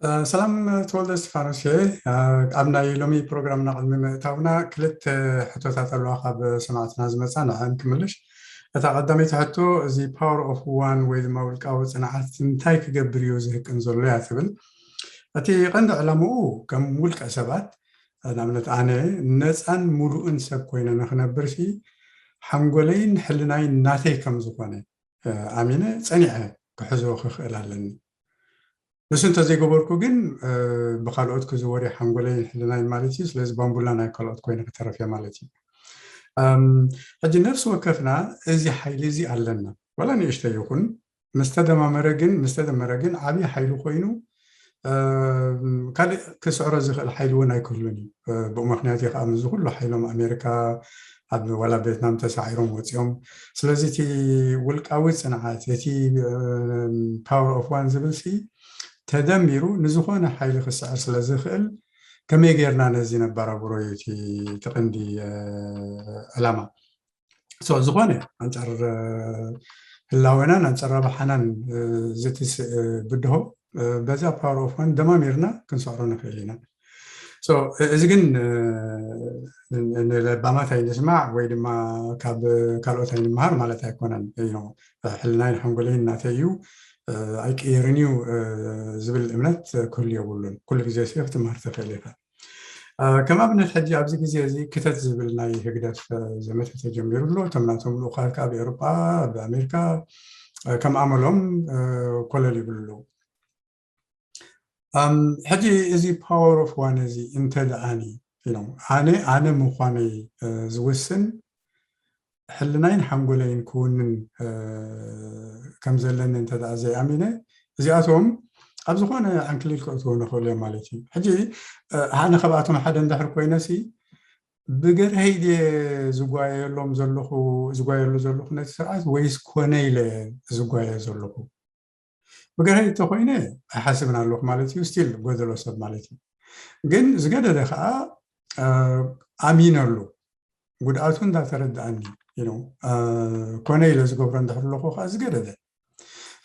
سلام تولد استفانوسي أبنا يلومي برنامجنا قدم متابنا كلت حتوتات الواقع بسماعتنا زمتنا عن كملش تقدمت حتو زي power of one with مولك أو صناعات تايك جبريوز هيك انزل لها ثبل أتي قند علمو كم ملك أسبات نعملت أنا نسأن ملؤن سب كوينا نخنبر في حنقولين حلناين ناتي كم زقانة أمينة صنيعة كحزو خلالن بس أنت زي قبركو جن بخالوت كزوري حنقولين حلناين مالتي سلز بامبولانا كالوت كوينا كترفيا مالتي هجي نفس وكفنا إزي حيلي زي علنا ولا نيشتى يكون مستدى مرقن عبي حيلو خوينو كان كسعر زخ الحيلون يكلوني بمخنياتي خامز كله حيلهم أمريكا ولا فيتنام تسعيرهم وتيوم سلازتي والقاوت صناعات يتي باور اوف وان زبلسي تدميرو نزخونه حيل خسعر سلازخل كما يغيرنا نزي نبارا برويتي تقندي علامه سو زخونه انصر هلاونا انصر بحنان زتس بدهو بذا باور اوف وان دماميرنا كنسعرو نخيلنا سو إذا كن البامات هاي نسمع ويد ما كالوت هاي المهار مالتها يكونن حلناين حنقولين ناتيو أيك يرنيو زبل الإمنات كل يقولون كل جزء فيه تمهر تخليها كما بنحكي عبد زي كتات زبل ناي هقدر زمت تجمير له تمناتهم لقاء كاب أوروبا بأمريكا كم عملهم كل اللي بيقولوا حجي إزي power of one إزي أنت دعاني أنا مخاني زوسن حلناين حنقولين كون كم زلنا أنت دع زي أمينة زي أتوم أبزخونا عن كل الكتون خليه مالتي حجي أنا خبأتهم حدا ندحر كوينسي بقر هيدي زقايا لهم زلخو نتسرعات ويس كونيل زقايا زلخو بقر هيدي تخوينه حسبنا اللوخ مالتي وستيل قدلو سب مالتي جن زقادة دخاء أمين له ጉዳያቱን እንዳተረዳኒ ኮነ ለዝገብረን ድሕርለኹ ከዓ ዝገደደ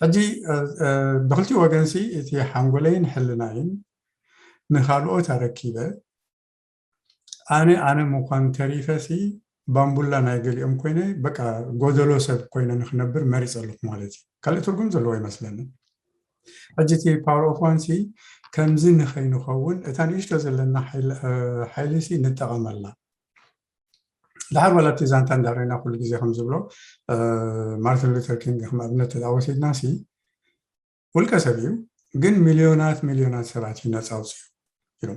ሕጂ ብክልቲኡ ወገንሲ እቲ ሓንጎለይን ሕልናይን ንኻልኦት ኣረኪበ ኣነ ምዃን ተሪፈሲ ባምቡላ ናይ ገሊኦም ኮይነ በቃ ጎደሎ ሰብ ኮይነ ንክነብር መሪፅ ኣለኹ ማለት እዩ ካልእ ትርጉም ዘለዎ ይመስለኒ ሕጂ እቲ ፓወር ኦፍ ዋንሲ ከምዚ ንኸይንኸውን እታ ንእሽቶ ዘለና ሓይልሲ ንጠቐመላ دحر ولا تيزان تندرينا كل جزء خمس بلو مارتن لوثر كينغ هم أبناء تداوسيد ناسي والكسبيو جن مليونات سبعتي ناس أوصيو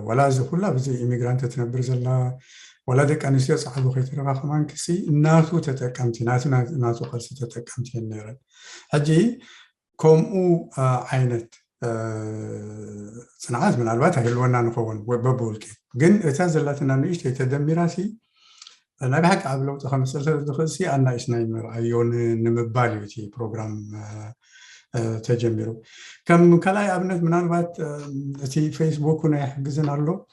ولا زخلا بزي إميغرانت تنبر زلا ولا دك أنسيا صاحبو خيتر كمان كسي ناتو تتكمتي ناتو قرص تتكمتي النيران هجي كوم أو عينت صناعات من البات هلونا نخون وببولكي جن اتازلتنا نيش تدميراسي أنا بحكي قبل لو تخمسة دخلسي أنا إسناين رأيون نمباليوتي برنامج تجميرو كم كلاي أبنت من الوقت في فيسبوك ونحجزنا له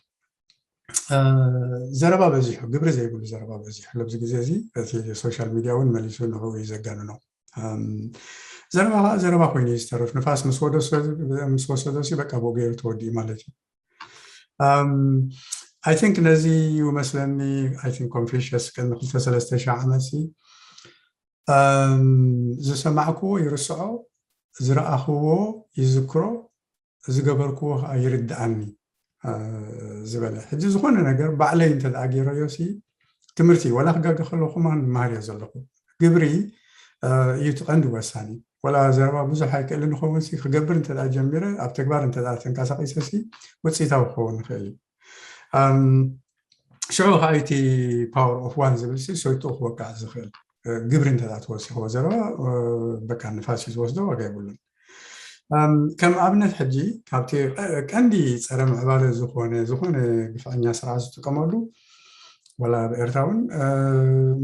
زربا بزيح قبل زي يقول زربا بزيح لبز جزازي في السوشيال ميديا ونمليسون هو يزجنونه زربا خويني يسترف نفاس مسودوسي بقى بوجير تودي مالتي I think نزي ومثلني I think Confucius كان خلص 13 عامسي زي سمعكو يرسعو زرأخو يذكرو زقبركو يرد عني زبالة حجي زخونا نقر بعلي انت الأجيرو يوسي تمرتي ولا خقاق خلوخو ما يزلقو قبري يتقندو بساني ولا زربا بزو حاجة اللي نخوانسي خقبر انت الأجميرة أبتكبار انت الأتنكاسا قيساسي وتسيتاو خوان خيلي شو هايتي باور اوف وان زبلسي سويتو وقع زخل قبرين تدات وسي هو زرا بكا نفاسي وسدو وقايبولن كم ابنت حجي كابتي عندي صرم عباله زخونه بفعنيا سرعه تقملو ولا بإرتاون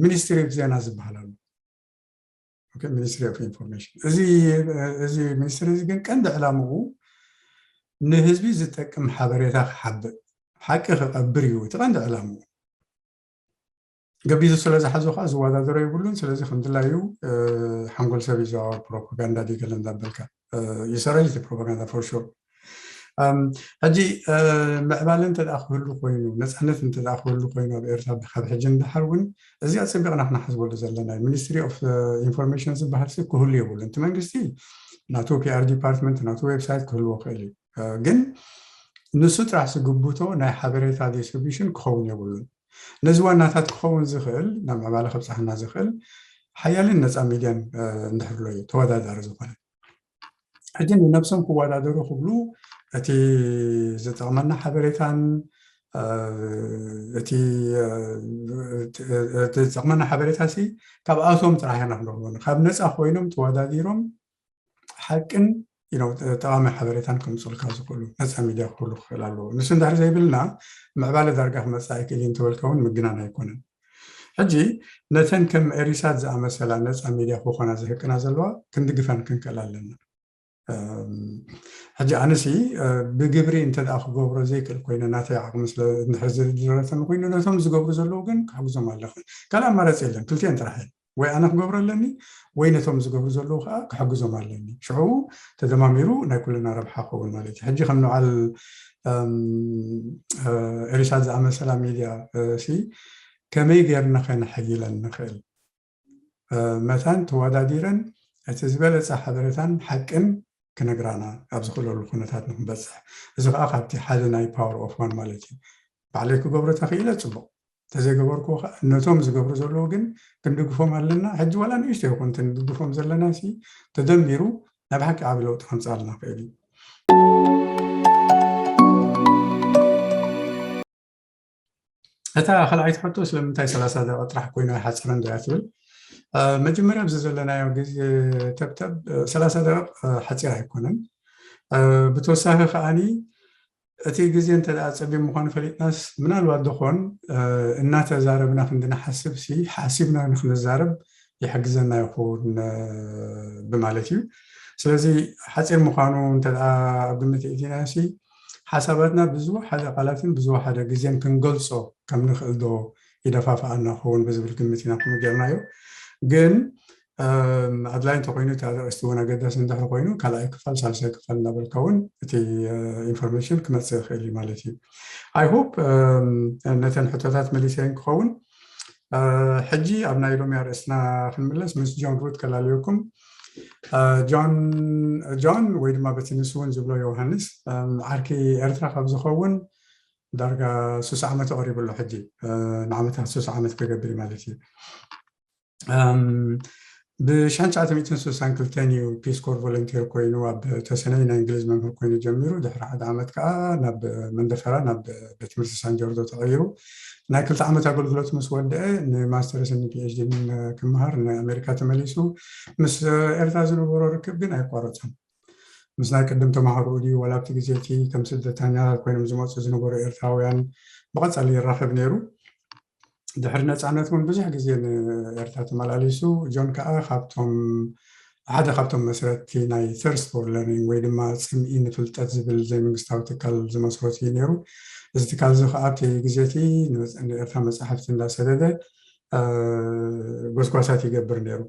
مينستري اوف زينا زبحالو اوكي مينستري اوف انفورميشن ازي مينستري زي كان علامه نهزبي زتقم حبريتا حب حكى خبريو تغند علامه قبل سلازة حزوخا زوادا درا يقولون سلازة الحمد لله يو حنقول سبيزا بروباغندا دي كلام دبلكا يسرى لي بروباغندا فور شور ሕጂ ምዕባለ እንተደኣኽበሉ ኮይኑ ነፃነት እንተደኣኽበሉ ኮይኑ ኣብ ኤርትራ ካብ ሕጂ እንድሓር እውን እዚኣ ፀቢቕና ክነሓስበሉ ዘለና ሚኒስትሪ ኦፍ ኢንፎርሜሽን ዝበሃል ክህሉ የብሉ እቲ መንግስቲ ናቱ ፒአር ዲፓርትመንት ናቱ ዌብሳይት ክህልዎ ክእል እዩ ግን ንሱ ጥራሕ ዝግብቶ ናይ ሓበሬታ ዲስትሪቢሽን ክኸውን የብሉን ነዚ ዋናታት ክኸውን ዝኽእል ናብ ምዕባለ ከብፅሓና ዝኽእል ሓያልን ነፃ ሚድያን እንድሕርሎ እዩ ተወዳዳሪ ዝኾነ ሕጂ ንነብሶም ክወዳደሩ ክብሉ እቲ ዝጠቕመና ሓበሬታን እቲ ዝጠቕመና ሓበሬታ ሲ ካብኣቶም ጥራሕ ኢና ክንረኽቦ ካብ ነፃ ኮይኖም ተወዳዲሮም ሓቅን ጠቓሚ ሓበሬታን ከምፅልካ ዝኽእሉ ነፃ ሚድያ ክህሉ ክኽእል ኣለዎ ንሱ እንድሕር ዘይብልና ምዕባለ ዳርጋ ክመፅእ ኣይክእል እንትበልካ እውን ምግናን ኣይኮነን ሕጂ ነተን ከም ኤሪሳት ዝኣመሰላ ነፃ ሚድያ ክኾና ዝህቅና ዘለዋ ክንድግፈን ክንክእል ኣለና ሕጂ ኣነሲ ብግብሪ እንተደኣ ክገብሮ ዘይክእል ኮይነ ናተይ ዓቕሚ እንድሕር ዝረተን ኮይኑ ነቶም ዝገብሩ ዘለዉ ግን ክሕግዞም ኣለኹ ካልእ ኣማራፂ የለን ክልቲአን ጥራሕ ወይ ኣነ ክገብሮ ኣለኒ ወይ ነቶም ዝገብሩ ዘለዉ ከዓ ክሕግዞም ኣለኒ ሽዑ ተደማሚሩ ናይ ኩልና ረብሓ ክኸውን ማለት እዩ ሕጂ ከም ንባዓል ኤሪሳት ዝኣመሰላ ሚድያ ከመይ ጌርና ከነሕይለን ንኽእል መታን ተወዳዲረን እቲ ዝበለፀ ሓበሬታን ሓቅን ክነግራና ኣብ ዝኽእለሉ ኩነታት ንክንበፅሕ እዚ ከዓ ካብቲ ሓደ ናይ ፓወር ኦፍ ዋን ማለት እዩ ባዕለይ ክገብሮ ተኽኢለ ፅቡቕ ተዘይገበርኩ ከዓ ነቶም ዝገብሩ ዘለዉ ግን ክንድግፎም ኣለና ሕጂ ዋላ ንእሽቶ ይኹን ክንድግፎም ዘለና ተደሚሩ ናብ ሓቂ ዓብዪ ለውጢ ከምፅኣልና ክእል እዩ እታ ካልኣይቲ ሕቶ ስለምንታይ 30 ደቂቃ ጥራሕ ኮይኑ ኣይሓፅረን ዶ እያ ትብል መጀመርያ ብዚ ዘለናዮ ግዜ ተብተብ 30 ደቂቕ ሓፂር ኣይኮነን ብተወሳኺ ከዓኒ እቲ ግዜ እንተደኣ ፀቢብ ምዃኑ ፈሊጥናስ ምናልባት ድኾን እናተዛረብና ክንድንሓስብ ሓሲብና ንክንዛረብ ይሕግዘና ይኹን ብማለት እዩ ስለዚ ሓፂር ምዃኑ እንተደኣ ኣብ ግምት እቲና ሓሳባትና ብዙሕ ሓደ ቃላትን ብዙሕ ሓደ ግዜን ክንገልፆ ከም ንኽእል ዶ ይደፋፍኣና ክኸውን ብዝብል ግምት ኢና ከምኡ ጌርናዮ ግን ኣድላይ እንተኮይኑ እቲ ኣርእስቲ እውን ኣገዳሲ እንድሕር ኮይኑ ካልኣይ ክፋል ሳልሳይ ክፋል እናበልካ እውን እቲ ኢንፎርሜሽን ክመፅእ ይኽእል እዩ ማለት እዩ ኣይ ሆፕ ነተን ሕቶታት መሊሰይን ክኸውን ሕጂ ኣብ ናይ ሎሚ ኣርእስትና ክንምለስ ምስ ጆን ሩት ከላለየኩም ጆን ወይ ድማ በቲ ንሱ እውን ዝብሎ ዮሃንስ ዓርኪ ኤርትራ ካብ ዝኸውን ዳርጋ 60 ዓመት ቀሪቡሎ ሕጂ ንዓመታት 60 ዓመት ክገብር ማለት እዩ ብ1962 እዩ ፒስ ኮር ቮለንቲር ኮይኑ ኣብ ተሰነይ ናይ እንግሊዝ መምህር ኮይኑ ጀሚሩ ድሕሪ ሓደ ዓመት ከዓ ናብ መንደፈራ ናብ ቤት ትምህርቲ ሳንጆርዶ ተቐይሩ ናይ 2 ዓመት ኣገልግሎት ምስ ወድአ ንማስተርስን ፒኤችዲን ክምሃር ንኣሜሪካ ተመሊሱ ምስ ኤርትራ ዝነበሮ ርክብ ግን ኣይቋረፀን ምስ ናይ ቅድም ተማሃሩ ድዩ ዋላ ኣብቲ ግዜ እቲ ከም ስደተኛታት ኮይኖም ዝመፁ ዝነበሩ ኤርትራውያን ብቐፃሊ ይራኸብ ነይሩ ድሕሪ ነፃነት እውን ብዙሕ ግዜ ንኤርትራ ተመላሊሱ ጆን ከዓ ሓደ ካብቶም መስረቲ ናይ ተርስት ፎር ለርኒንግ ወይ ድማ ፅምኢ ንፍልጠት ዝብል ዘይመንግስታዊ ትካል ዝመስረቱ እዩ ነይሩ እዚ ትካል እዚ ከዓ ኣብቲ ግዜ እቲ ንኤርትራ መፅሓፍቲ እንዳሰደደ ጎስጓሳት ይገብር ነይሩ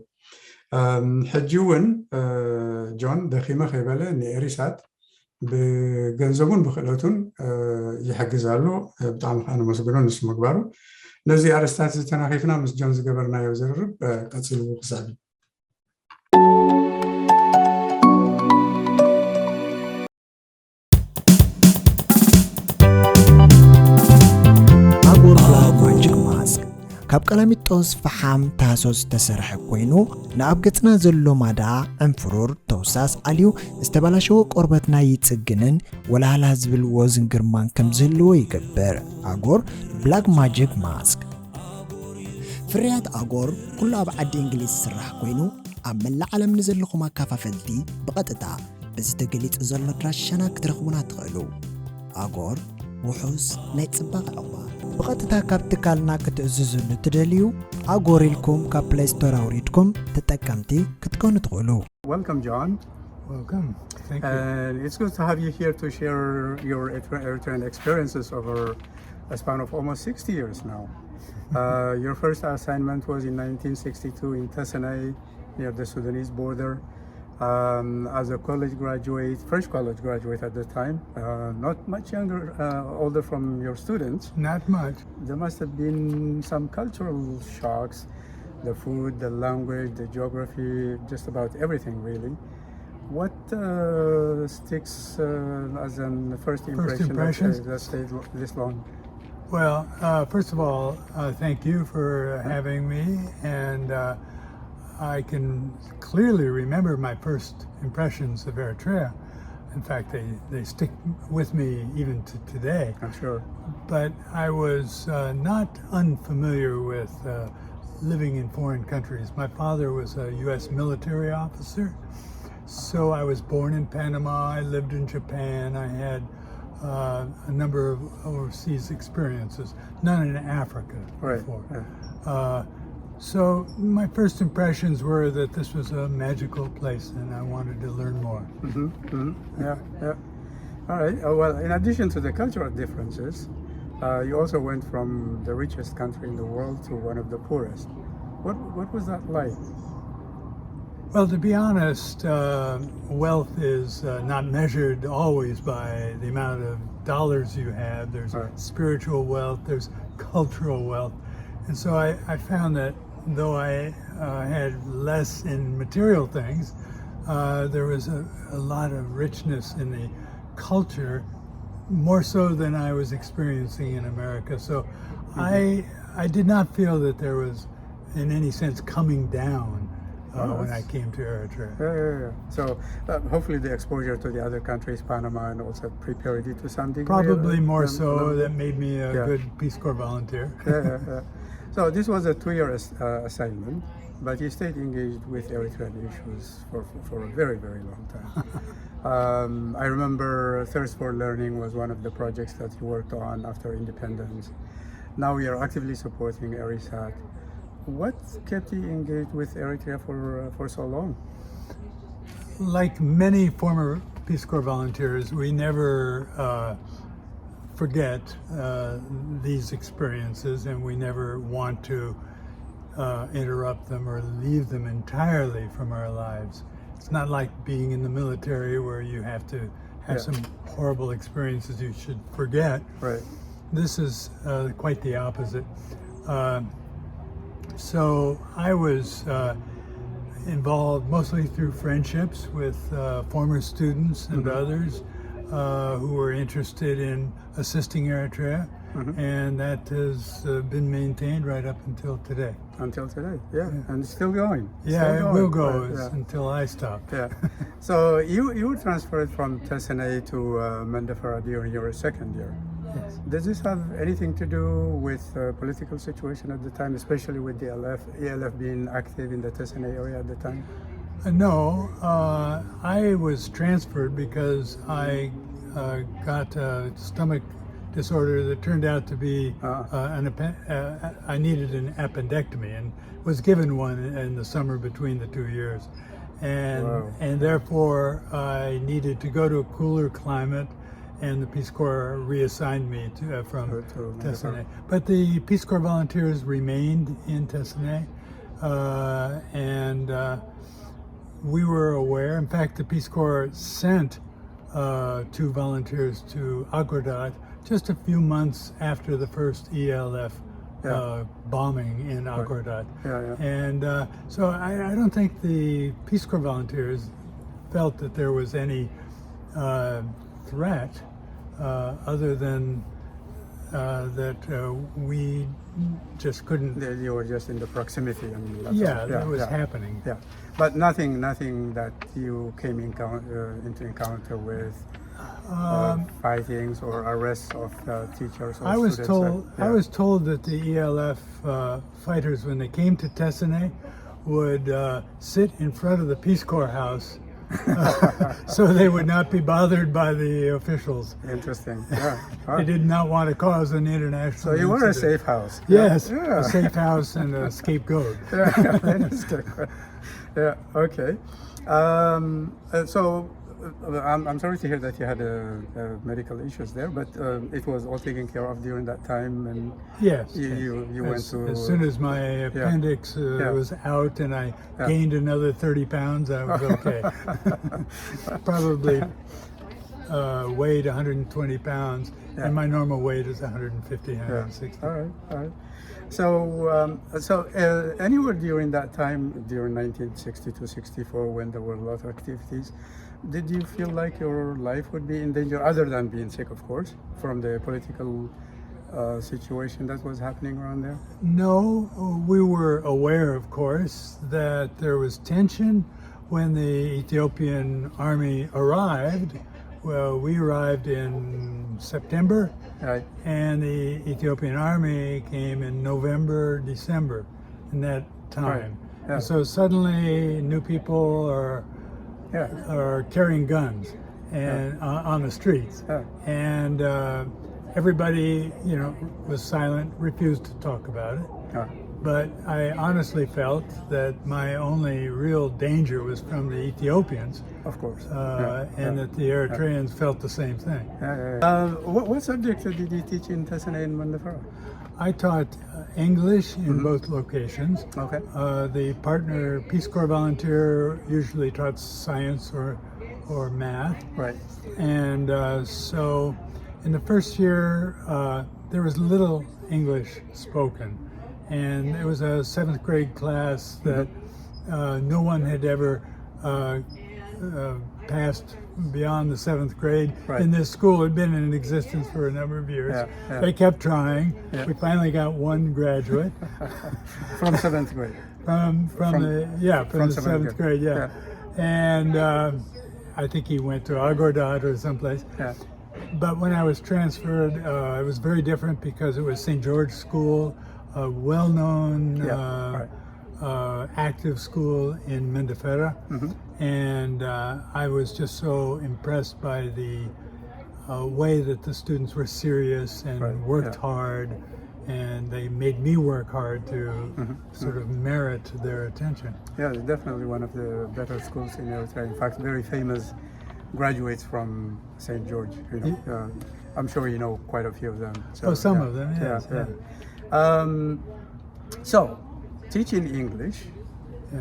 ሕጂ እውን ጆን ደኺመ ከይበለ ንኤሪሳት ብገንዘቡን ብክእለቱን ይሕግዛሉ ብጣዕሚ ከዓ ነመስግኖ ንሱ ምግባሩ ነዚ ኣርስታት ዝተናኺፍና ምስ ጆን ዝገበርናዮ ዝርርብ ቀፂሉ ክሳብ ካብ ቀላሚጦስ ፈሓም ታሶስ ተሰርሐ ኮይኑ ንኣብ ገጽና ዘሎ ማዳ ዕንፍሩር ተውሳስ ኣልዩ ዝተባላሸወ ቆርበትና ይጽግንን ወላላ ዝብል ወዝን ግርማን ከም ዝህልዎ ይገብር ኣጎር ብላክ ማጂክ ማስክ ፍርያት ኣጎር ኩሉ ኣብ ዓዲ እንግሊዝ ዝስራሕ ኮይኑ ኣብ መላእ ዓለም ንዘለኹም ኣካፋፈልቲ ብቐጥታ በዚ ተገሊጹ ዘሎ ድራሻና ክትረኽቡና ትኽእሉ ኣጎር ውሑስ ናይ ጽባቕ ዕቕባ بقطة كاب تكالنا كتعززوا تدليو أقوريلكم كبلاي ستور أوريدكم تتكمتي كتكون تقولوا. Welcome, John. Welcome. Thank you. It's good to have you here to share your Eritrean experiences over a span of almost 60 years now. Your first assignment was in 1962 in Tesenai, near the Sudanese border. as a college graduate, fresh college graduate at the time, not much younger, older from your students. Not much. There must have been some cultural shocks, the food, the language, the geography, just about everything really. What sticks as a first impression that stayed this long? Well, first of all, thank you for having me, and I can clearly remember my first impressions of Eritrea. In fact, they stick with me even to today. I'm sure. But I was not unfamiliar with living in foreign countries. My father was a U.S. military officer, so I was born in Panama. I lived in Japan. I had a number of overseas experiences, none in Africa before. Right. So my first impressions were that this was a magical place and I wanted to learn more. Mm-hmm. Mm-hmm. Yeah. All right. Well, in addition to the cultural differences, you also went from the richest country in the world to one of the poorest. What was that like? Well, to be honest, wealth is not measured always by the amount of dollars you have. There's spiritual wealth, there's cultural wealth. And so I found that though I had less in material things, there was a lot of richness in the culture, more so than I was experiencing in America. So I did not feel that there was, in any sense, coming down when I came to Eritrea. Yeah. So hopefully the exposure to the other countries, Panama, and also prepared you to some degree. Probably more so. That made me a good Peace Corps volunteer. Yeah. So this was a 2-year assignment, but you stayed engaged with Eritrean issues for a very, very long time. I remember Thirst for Learning was one of the projects that you worked on after independence. Now we are actively supporting Erisat. What kept you engaged with Eritrea for so long? Like many former Peace Corps volunteers, we never forget these experiences, and we never want to interrupt them or leave them entirely from our lives. It's not like being in the military where you have to have some horrible experiences you should forget. Right. This is quite the opposite. So I was involved mostly through friendships with former students and others who were interested in assisting Eritrea, and that has been maintained right up until today. Until today, and it's still going. It will go until I stop. So you were transferred from Tessenei to Mandafara during your second year. Yes. Does this have anything to do with the political situation at the time, especially with the ELF being active in the Tessenei area at the time? No, I was transferred because I got a stomach disorder that turned out to be I needed an appendectomy and was given one in the summer between the 2 years. And therefore I needed to go to a cooler climate, and the Peace Corps reassigned me from Tessenei. But the Peace Corps volunteers remained in Tessenei, and we were aware. In fact, the Peace Corps sent 2 volunteers to Agordat just a few months after the first ELF bombing in Agordat. And so I don't think the Peace Corps volunteers felt that there was any threat other than that we just couldn't. You were just in the proximity. That was happening. But nothing that you came into encounter with fightings or arrests of teachers or students. I was told that the ELF fighters, when they came to Tessenei, would sit in front of the Peace Corps house so they would not be bothered by the officials. Interesting. They did not want to cause an international So you were incident. a safe house. Yes, a safe house and a scapegoat. Okay. So I'm sorry to hear that you had medical issues there, but it was all taken care of during that time, and Yes. you went to. As soon as my appendix was out and I gained another 30 pounds, I was okay. Probably weighed 120 pounds, and my normal weight is 150, 160. All right. So, anywhere during that time, during 1962-64, when there were a lot of activities, did you feel like your life would be in danger, other than being sick, of course, from the political situation that was happening around there? No, we were aware, of course, that there was tension when the Ethiopian army arrived. Well, we arrived in September, Right. and the Ethiopian army came in November, December, in that time. Right. And so suddenly new people are carrying guns and on the streets. And everybody, was silent, refused to talk about it. But I honestly felt that my only real danger was from the Ethiopians. Of course. And that the Eritreans felt the same thing. What subjects did you teach in Tasana and Mandafara? I taught English in both locations. Okay. The partner Peace Corps volunteer usually taught science or math. Right. And so in the first year, there was little English spoken. And it was a 7th grade class that no one had ever passed beyond the 7th grade in this school. It had been in existence for a number of years. They kept trying. We finally got one graduate. From 7th grade? From the 7th grade, And I think he went to Agordat or someplace. But when I was transferred, it was very different because it was St. George School, a well-known active school in Mendefera, and I was just so impressed by the way that the students were serious and worked hard, and they made me work hard to sort of merit their attention. Yeah, definitely one of the better schools in Eritrea. In fact, very famous graduates from St. George. I'm sure you know quite a few of them. So, some of them, yes. So, teaching English,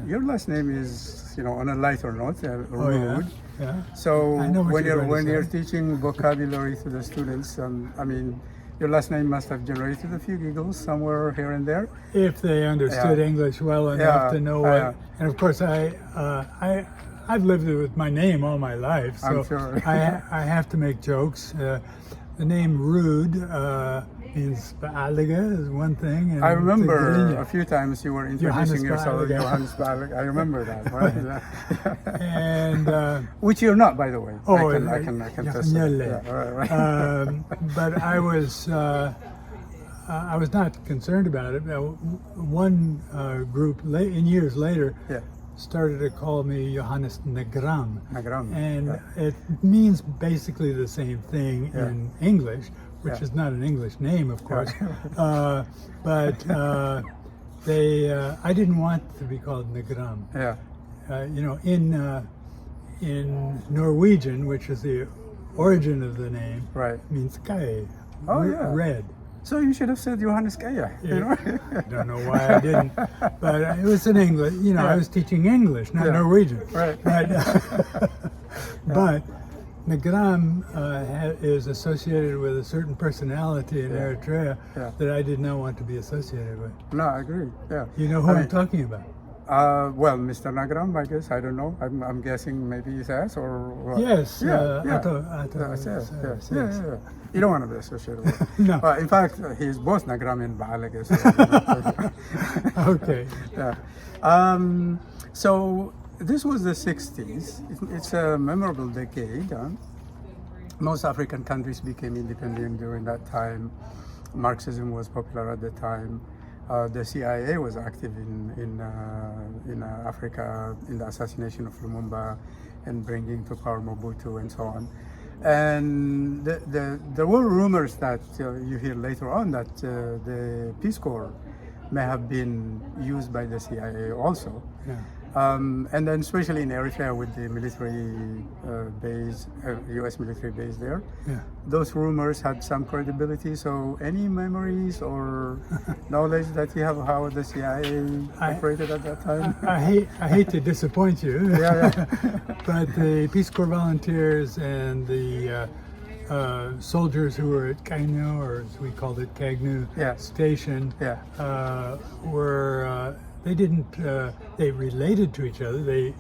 your last name is, on a lighter note, Rude. So, when you're teaching vocabulary to the students, your last name must have generated a few giggles somewhere here and there. If they understood English well enough to know what, and of course I've lived with my name all my life, so I'm sure. I have to make jokes. The name Rude means Baaliga is one thing. And I remember a few times you were introducing yourself as Johannes Baaliga. I remember that. And which you're not, by the way. Oh, I can testify. But I was not concerned about it. One group years later started to call me Johannes Nagram. And it means basically the same thing in English, which is not an English name, of course. But I didn't want to be called Nagram. In Norwegian, which is the origin of the name, means sky, red. So you should have said Johannes Kaya. I don't know why I didn't, but it was in English. I was teaching English, not Norwegian. But Nagram is associated with a certain personality in Eritrea that I did not want to be associated with. No, I agree. You know who I'm talking about? Well, Mr. Nagram, I guess. I don't know. I'm guessing maybe he's ass or what? Yes. You don't want to be associated with him. No. In fact, he's both Nagram and Baaliga. Okay. So this was the 60s. It's a memorable decade. Most African countries became independent during that time. Marxism was popular at the time. The CIA was active in Africa in the assassination of Lumumba and bringing to power Mobutu and so on. And there were rumors that you hear later on that the Peace Corps may have been used by the CIA also. And then especially in Eritrea with the military base, U.S. military base there, those rumors had some credibility. So any memories or knowledge that you have how the CIA operated at that time? I hate to disappoint you, but the Peace Corps volunteers and the soldiers who were at Kainu, or as we called it, Kagnu Station, were they related to each other. They,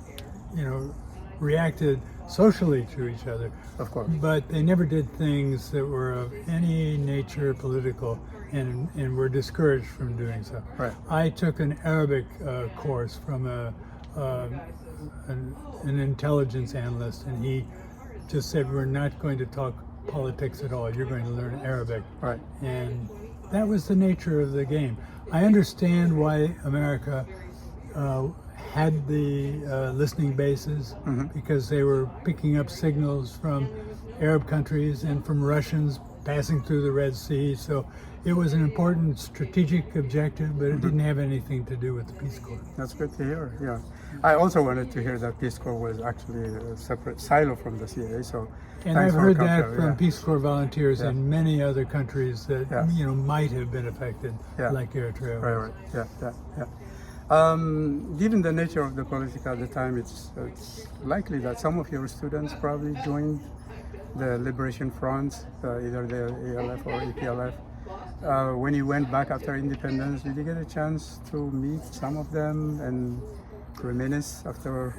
reacted socially to each other. Of course. But they never did things that were of any nature political and were discouraged from doing so. Right. I took an Arabic course from an intelligence analyst, and he just said, we're not going to talk politics at all. You're going to learn Arabic. Right. And that was the nature of the game. I understand why America had the listening bases, because they were picking up signals from Arab countries and from Russians passing through the Red Sea. So it was an important strategic objective, but it didn't have anything to do with the Peace Corps. That's good to hear, yeah. I also wanted to hear that Peace Corps was actually a separate silo from the CIA, so and I've heard that from Peace Corps volunteers in many other countries that might have been affected, like Eritrea. Right, yeah. Given the nature of the politics at the time, it's likely that some of your students probably joined the Liberation Front, either the ALF or EPLF. When you went back after independence, did you get a chance to meet some of them and reminisce after?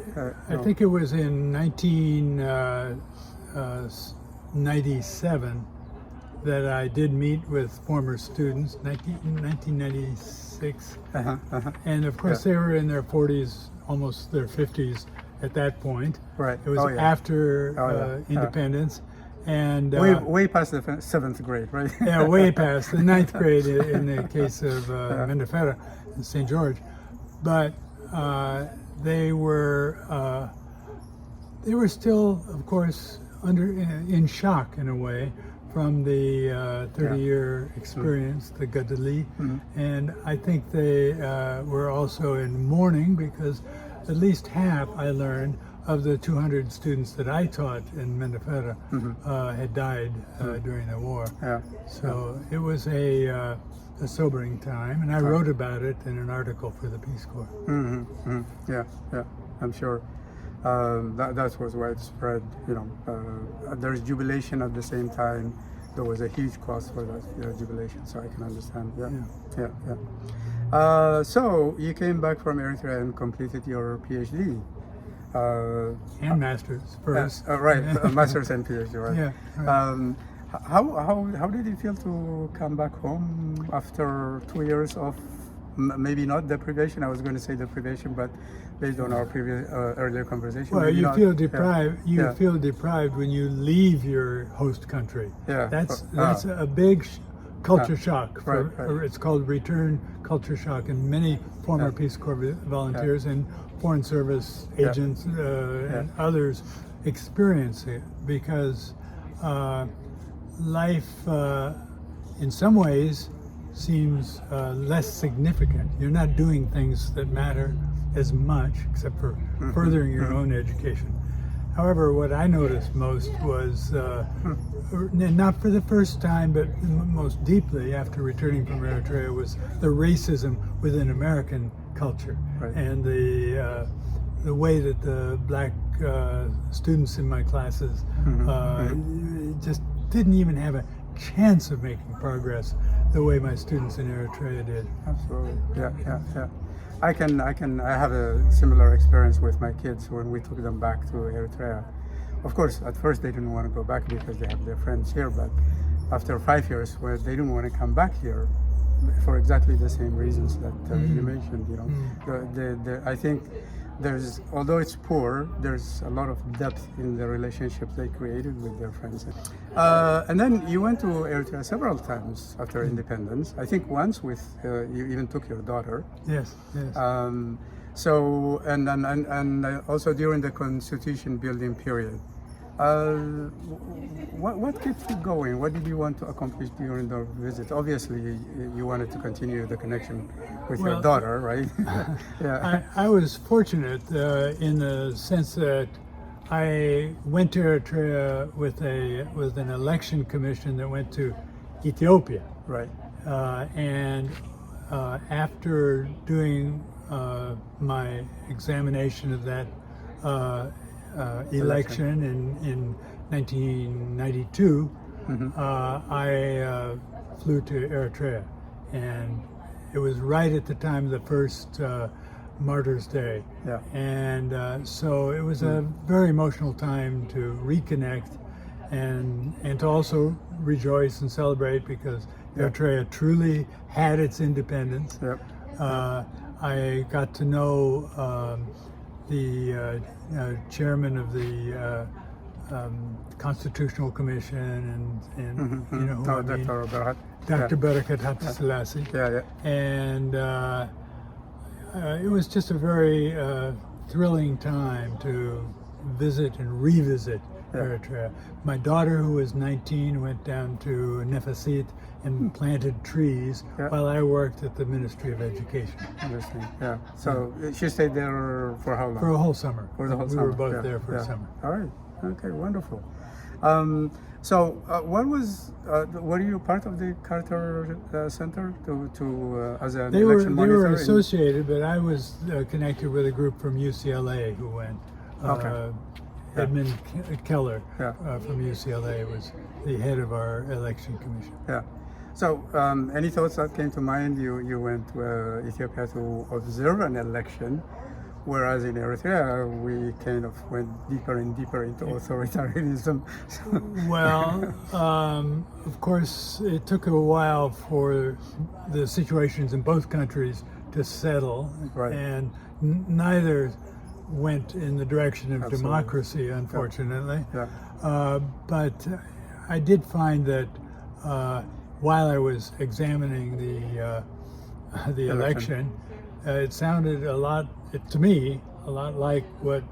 I think it was in 1997 that I did meet with former students, 1996. And of course they were in their 40s, almost their 50s at that point. Right. It was after independence. And way past the 7th grade, right? Yeah, way past the 9th grade in the case of Mendefera and St. George. But they were still, of course, in shock in a way from the 30-year experience, the Gadali, and I think they were also in mourning because at least half, I learned, of the 200 students that I taught in Mendefera had died during the war. So it was a sobering time, and I wrote about it in an article for the Peace Corps. Yeah, I'm sure. That was widespread. There's jubilation at the same time. There was a huge cost for that jubilation, so I can understand. So you came back from Eritrea and completed your PhD. And master's first. Right, master's and PhD, right? Yeah. Right. How did it feel to come back home after 2 years of maybe not deprivation? I was going to say deprivation, but based on our previous earlier conversation. Well, you feel deprived. You feel deprived when you leave your host country. That's a big culture shock. It's called return culture shock, and many former Peace Corps volunteers and Foreign Service agents and others experience it because life, in some ways, seems less significant. You're not doing things that matter as much, except for furthering your own education. However, what I noticed most was, not for the first time, but most deeply after returning from Eritrea, was the racism within American culture and the way that the black students in my classes just didn't even have a chance of making progress the way my students in Eritrea did. Absolutely, yeah. I have a similar experience with my kids when we took them back to Eritrea. Of course, at first they didn't want to go back because they have their friends here, but after 5 years, where they didn't want to come back here for exactly the same reasons that you mentioned. I think although it's poor, there's a lot of depth in the relationships they created with their friends. And then you went to Eritrea several times after independence. I think once with you even took your daughter. Yes. So and also during the constitution building period. What kept you going? What did you want to accomplish during the visit? Obviously, you wanted to continue the connection with your daughter, right? I was fortunate in the sense that I went to Eritrea with an election commission that went to Ethiopia. Right. And after doing my examination of that election in 1992, I flew to Eritrea, and it was right at the time of the first Martyrs' Day. And so it was a very emotional time to reconnect and to also rejoice and celebrate because Eritrea truly had its independence. I got to know the chairman of the Constitutional Commission and you know who I mean, Dr. Barakat Selassie. And it was just a very thrilling time to visit and revisit Eritrea. My daughter, who was 19, went down to Nefasit and planted trees while I worked at the Ministry of Education. Interesting. So she stayed there for how long? For a whole summer. For the whole we summer. We were both there for a summer. All right. Okay, wonderful. So what was, were you part of the Carter Center as an election monitor? They were associated, but I was connected with a group from UCLA who went. Edmund Keller from UCLA was the head of our election commission. So any thoughts that came to mind? You went to Ethiopia to observe an election, whereas in Eritrea we kind of went deeper and deeper into authoritarianism. Well, of course, it took a while for the situations in both countries to settle, and neither went in the direction of democracy, unfortunately. But I did find that while I was examining the election, it sounded to me a lot like what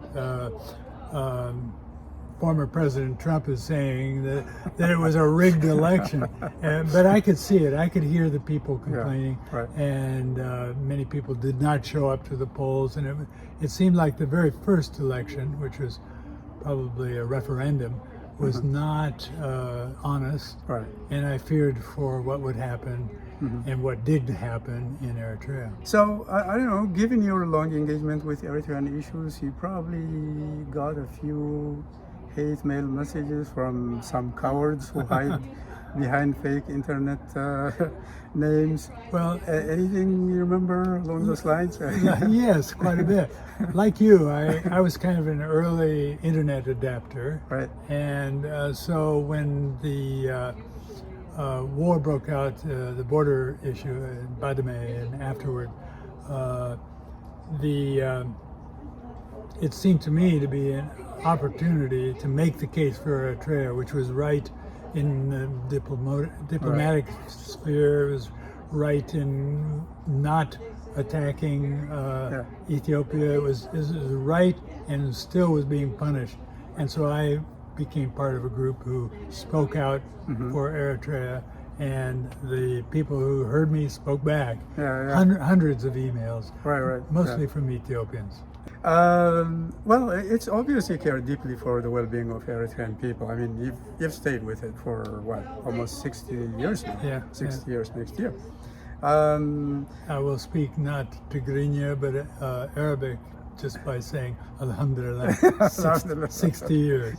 former President Trump is saying, that it was a rigged election. But I could see it. I could hear the people complaining, and many people did not show up to the polls. And it seemed like the very first election, which was probably a referendum, was not honest. And I feared for what would happen and what did happen in Eritrea. So, I don't know, given your long engagement with Eritrean issues, you probably got a few hate mail messages from some cowards who hide behind fake internet names. Well, anything you remember along those lines? Yes, quite a bit. Like you, I was kind of an early internet adapter. And so when the war broke out, the border issue in Badame and afterward, it seemed to me to be an opportunity to make the case for Eritrea, which was right in the diplomatic sphere, it was right in not attacking Ethiopia. It was right and still was being punished. And so I became part of a group who spoke out for Eritrea, and the people who heard me spoke back. Hundreds of emails, mostly from Ethiopians. Well, it's obvious you care deeply for the well-being of Eritrean people. I mean, you've stayed with it for what, almost 60 years now? 60 years next year. I will speak not Tigrinya, but Arabic, just by saying Alhamdulillah, 60 years.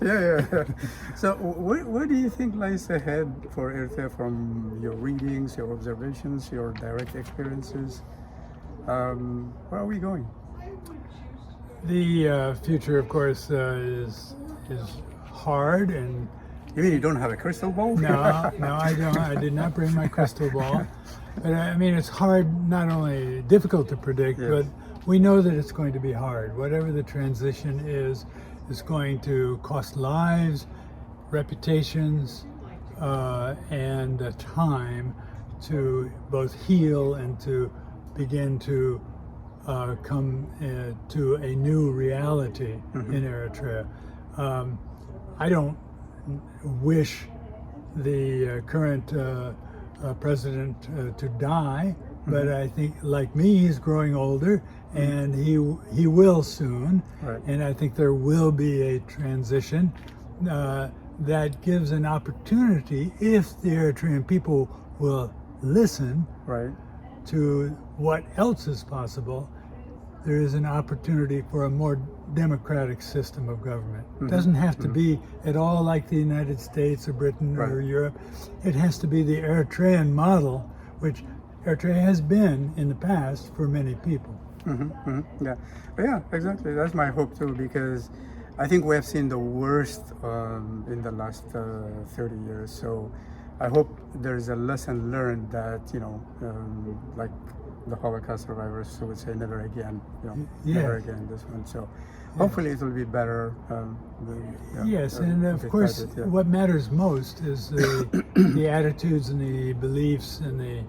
So what do you think lies ahead for Eritrea from your readings, your observations, your direct experiences? Where are we going? The future, of course, is hard, and you mean you don't have a crystal ball? No, I don't. I did not bring my crystal ball. But I mean, it's hard, not only difficult to predict, but we know that it's going to be hard. Whatever the transition is going to cost lives, reputations, and time to both heal and to begin to come to a new reality in Eritrea. I don't wish the current president to die, but I think, like me, he's growing older, and he will soon. Right. And I think there will be a transition that gives an opportunity, if the Eritrean people will listen Right. to what else is possible, there is an opportunity for a more democratic system of government. It doesn't have to be at all like the United States or Britain or Right. Europe. It has to be the Eritrean model, which Eritrea has been in the past for many people. Yeah. But yeah, exactly. That's my hope too, because I think we have seen the worst in the last 30 years. So I hope there's a lesson learned that, like the Holocaust survivors would say, never again, never again this one. So hopefully it will be better. Yes, and of course, what matters most is the attitudes and the beliefs and the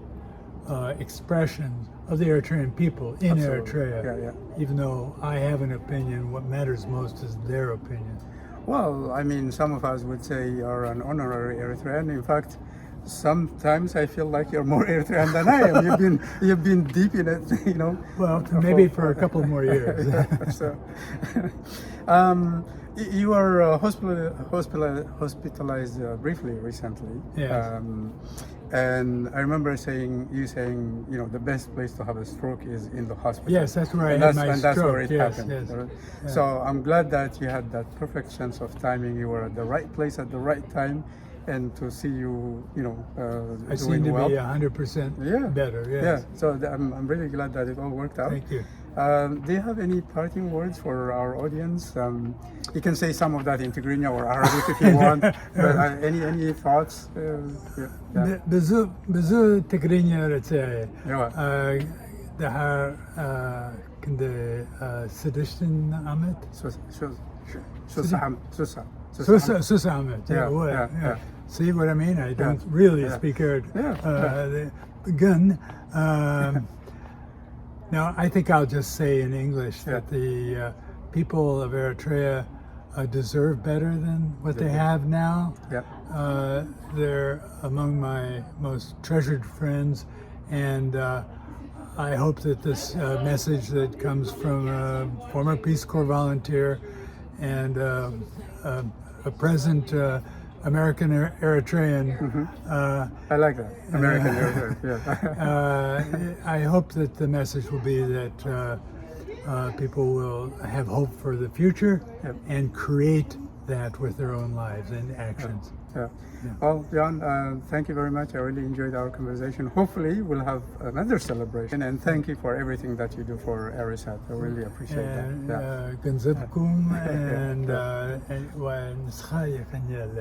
expression of the Eritrean people in Absolutely. Eritrea. Yeah. Even though I have an opinion, what matters most is their opinion. Well, I mean, some of us would say you're an honorary Eritrean. In fact, sometimes I feel like you're more Eritrean than I am. You've been deep in it, Well, maybe for a couple more years. So, you were hospitalized briefly recently. Yes. And I remember you saying, the best place to have a stroke is in the hospital. Yes, that's where I And had my and that's stroke. where it Yes, happened. yes. Right? Yeah. So I'm glad that you had that perfect sense of timing. You were at the right place at the right time, and to see you, I seem doing to well. be 100% better. Yes. Yeah. So I'm really glad that it all worked out. Thank you. Do you have any parting words for our audience? You can say some of that in Tigrinya or Arabic if you want. But any thoughts? ብዙ ትግርኛ ርትዐየ ድሓር ክንደ 6 ዓመት 6 ዓመት. See what I mean? I don't really speak Gun. Now, I think I'll just say in English that the people of Eritrea deserve better than what they have now. They're among my most treasured friends, and I hope that this message that comes from a former Peace Corps volunteer and a present American Eritrean. I like that. American Eritrean. I hope that the message will be that people will have hope for the future and create that with their own lives and actions. Well, John, thank you very much. I really enjoyed our conversation. Hopefully, we'll have another celebration. And thank you for everything that you do for Erisat. I really appreciate that. ገንዘብኩም and ንስኻ የኸኛለ